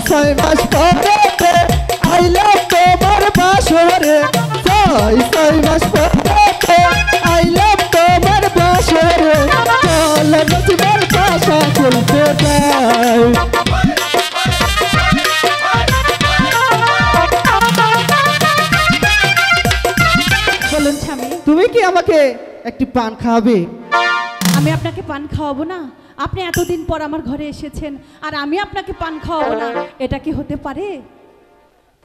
ছয় মাস পরেতে আইলাম তোমার বাসরে ছয় মাস পরেতে আইলাম তোমার বাসরে চলো নসিবের পাশা চলতে যাই। বলুন স্বামী, তুমি কি আমাকে একটি পান খাওয়াবে? আমি আপনাকে পান খাওয়াবো না? আপনি এতদিন পর আমার ঘরে এসেছেন আর আমি আপনাকে পান খাওয়াবো না, এটা কি হতে পারে?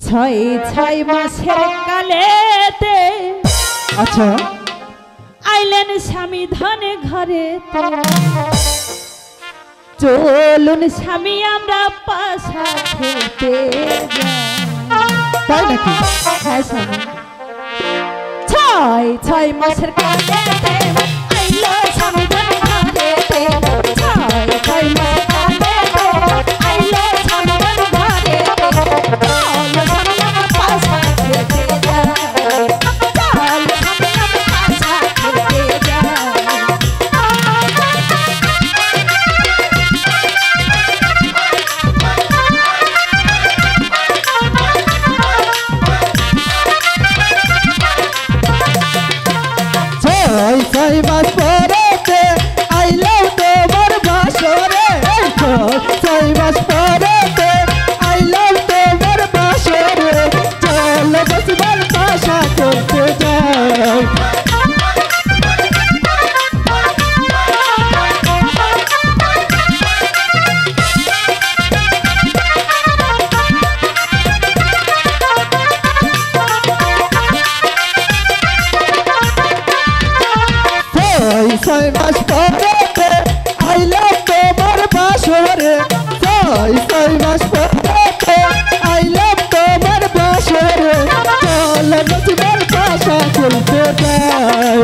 ছয় মাসের কালেতে আচ্ছা আইলেন স্বামী ধনে ঘরে, চলুন স্বামী আমরা পাশা খেলতে যাই। তাই নাকি? হ্যাঁ স্বামী, ছয় মাসের কালেতে আইলো স্বামী ধনে ঘরেতে, ছয় মাসের কালেতে আইলো স্বামী ধনে ঘরেতে, চলো স্বামী আমরা পাশা খেলতে যাই, চলো স্বামী আমরা পাশা খেলতে যাই। ছয় মাস পরেতে আইলাম তোমার বাসরে ছয় মাস পরেতে আইলাম তোমার বাসরে চলো নসিবের পাশা চলতে যাই। ছয় মাস পরেতে আইলাম তোমার বাসরে ছয় মাস পরেতে আইলাম তোমার বাসরে চলো নসিবের পাশা চলতে যাই।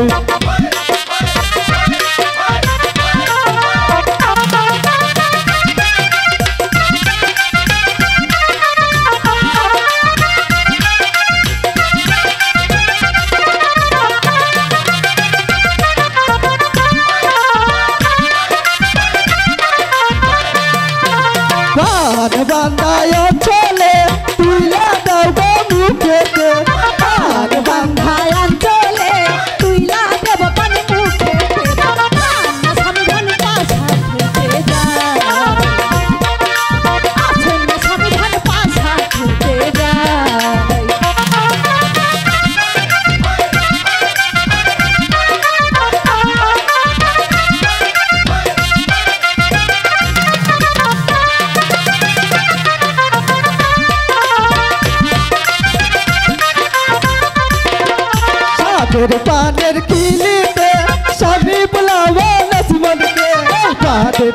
বান্ধায় চলে তুইলা দাও গো মুখেতে, বান্ধায় চলে তুইলা দেব পান মুখেতে, স্বামী ধনে পাশা খেলতে যাই, আছেন না স্বামী ধনে পাশা খেলতে যাই। পানের কিলিতে স্বামী বলাবো নসিবনকে, পানের